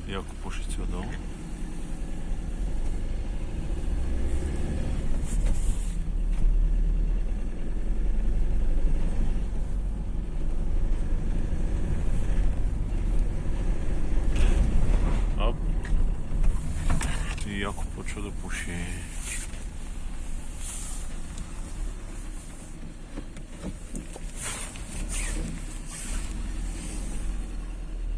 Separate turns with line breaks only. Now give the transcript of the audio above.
Яко пушите отдолу. Оп. И яко почва да пуши.